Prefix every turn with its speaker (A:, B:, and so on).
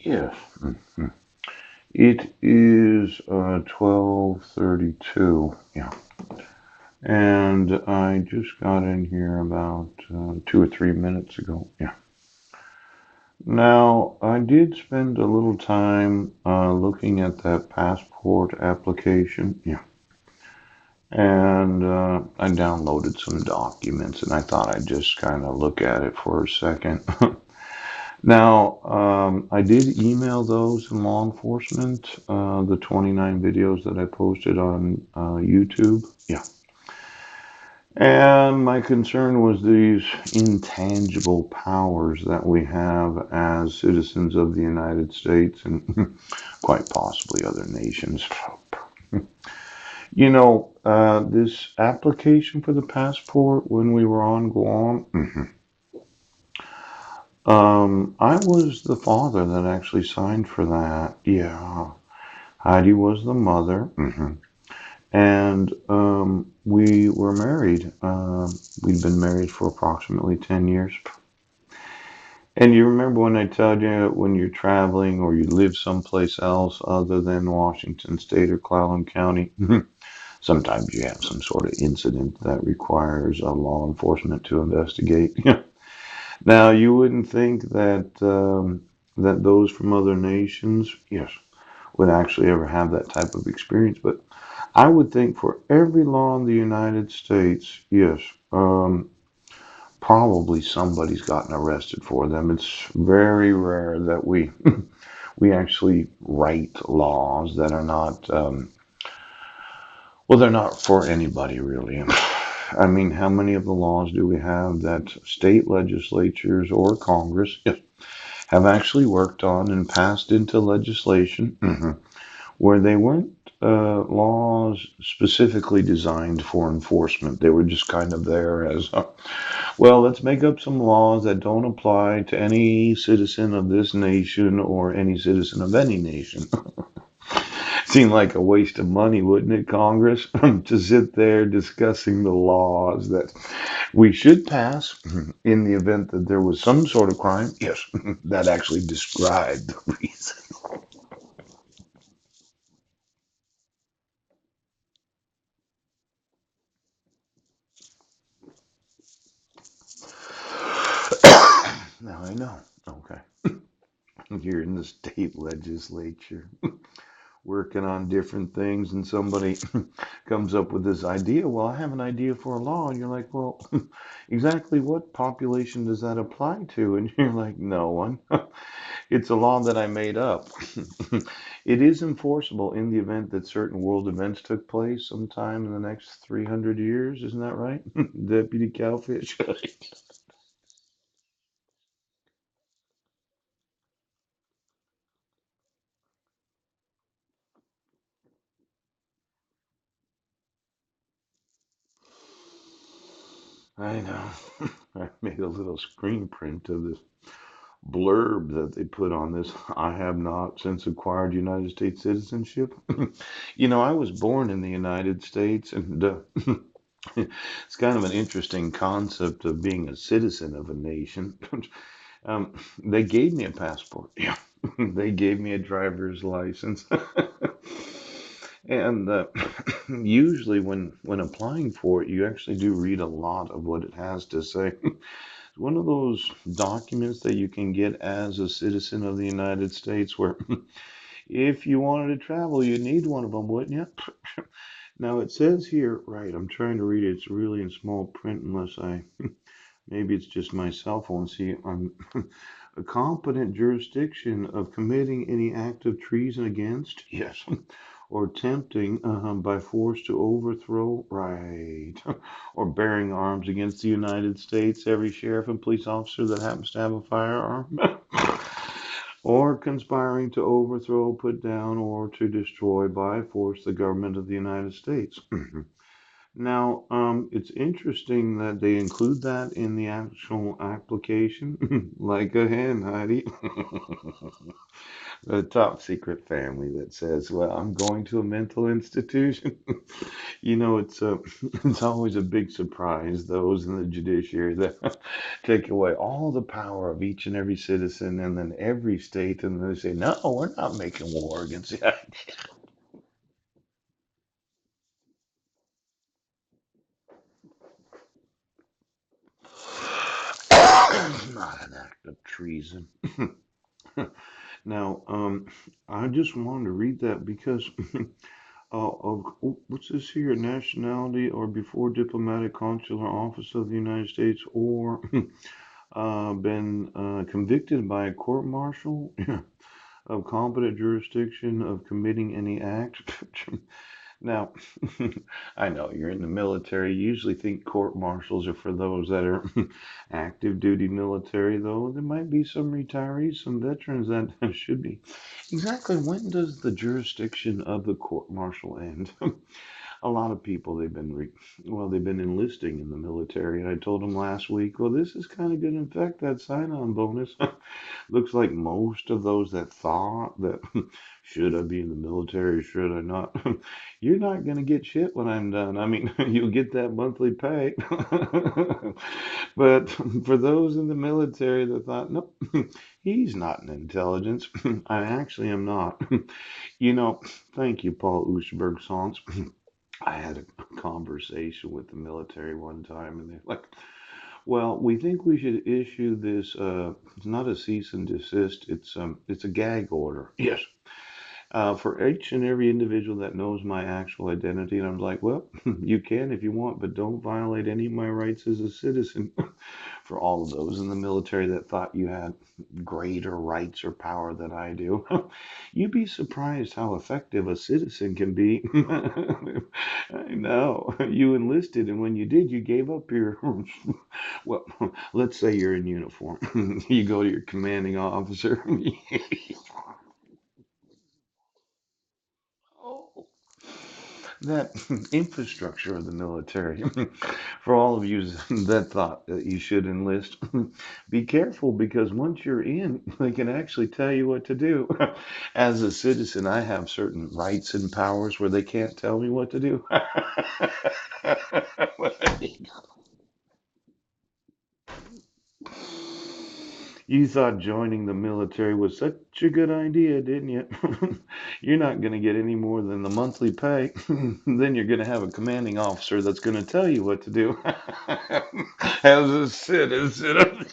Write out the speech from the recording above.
A: Yes. Mhm. It is 12:32. Yeah. And I just got in here about 2 or 3 minutes ago. Yeah. Now, I did spend a little time looking at that passport application. Yeah. And I downloaded some documents and I thought I'd just kind of look at it for a second. Now, I did email those in law enforcement, the 29 videos that I posted on YouTube. Yeah. And my concern was these intangible powers that we have as citizens of the United States and quite possibly other nations. This application for the passport when we were on Guam, I was the father that actually signed for that. Yeah. Heidi was the mother. And we were married. We'd been married for approximately 10 years. And you remember when I told you when you're traveling or you live someplace else other than Washington State or Clallam County, sometimes you have some sort of incident that requires law enforcement to investigate. Now, you wouldn't think that those from other nations, yes, would actually ever have that type of experience, but I would think for every law in the United States, yes, probably somebody's gotten arrested for them. It's very rare that we actually write laws that are not well, they're not for anybody really. I mean, how many of the laws do we have that state legislatures or Congress, yes, have actually worked on and passed into legislation? Where they weren't laws specifically designed for enforcement. They were just kind of there as, well, let's make up some laws that don't apply to any citizen of this nation or any citizen of any nation. Seemed like a waste of money, wouldn't it, Congress, to sit there discussing the laws that we should pass in the event that there was some sort of crime? Yes, that actually described the reason. Now I know. Okay. You're in the state legislature working on different things, and somebody comes up with this idea. Well, I have an idea for a law, and you're like, well, exactly what population does that apply to? And you're like, no one. It's a law that I made up. It is enforceable in the event that certain world events took place sometime in the next 300 years. Isn't that right, Deputy Cowfish? I know. I made a little screen print of this blurb that they put on this. I have not since acquired United States citizenship. I was born in the United States, and it's kind of an interesting concept of being a citizen of a nation. They gave me a passport. Yeah. They gave me a driver's license. And usually, when applying for it, you actually do read a lot of what it has to say. It's one of those documents that you can get as a citizen of the United States where if you wanted to travel, you need one of them, wouldn't you? Now it says here, right, I'm trying to read it. It's really in small print unless maybe it's just my cell phone. See, I'm a competent jurisdiction of committing any act of treason against, yes, or attempting by force to overthrow, right, or bearing arms against the United States, every sheriff and police officer that happens to have a firearm, or conspiring to overthrow, put down, or to destroy by force the government of the United States. Now, it's interesting that they include that in the actual application, like a hen, Heidi. A top secret family that says, "Well, I'm going to a mental institution." It's it's always a big surprise those in the judiciary that take away all the power of each and every citizen, and then every state, and they say, "No, we're not making war against the not an act of treason." Now, I just wanted to read that because what's this here? Nationality or before diplomatic consular office of the United States or been convicted by a court martial of competent jurisdiction of committing any act. Now, I know you're in the military. You usually think court martials are for those that are active duty military, though there might be some retirees, some veterans that should be. Exactly when does the jurisdiction of the court martial end? A lot of people they've been enlisting in the military, and I told them last week, well, this is kind of going to affect that sign-on bonus. Looks like most of those that thought that should I be in the military, should I not? You're not going to get shit when I'm done. I mean, you'll get that monthly pay. But for those in the military that thought, nope, he's not an intelligence. I actually am not. You know, thank you, Paul Oosterberg Sons. I had a conversation with the military one time, and they're like, well, we think we should issue this. It's not a cease and desist. It's a gag order. Yes, for each and every individual that knows my actual identity. And I'm like, well, you can if you want, but don't violate any of my rights as a citizen. For all of those in the military that thought you had greater rights or power than I do, you'd be surprised how effective a citizen can be. I know. You enlisted, and when you did, you gave up your. Well, let's say you're in uniform. You go to your commanding officer. Oh, that infrastructure of the military. For all of you that thought that you should enlist, be careful because once you're in, they can actually tell you what to do. As a citizen, I have certain rights and powers where they can't tell me what to do. You thought joining the military was such a good idea, didn't you? You're not going to get any more than the monthly pay. Then you're going to have a commanding officer that's going to tell you what to do as a citizen.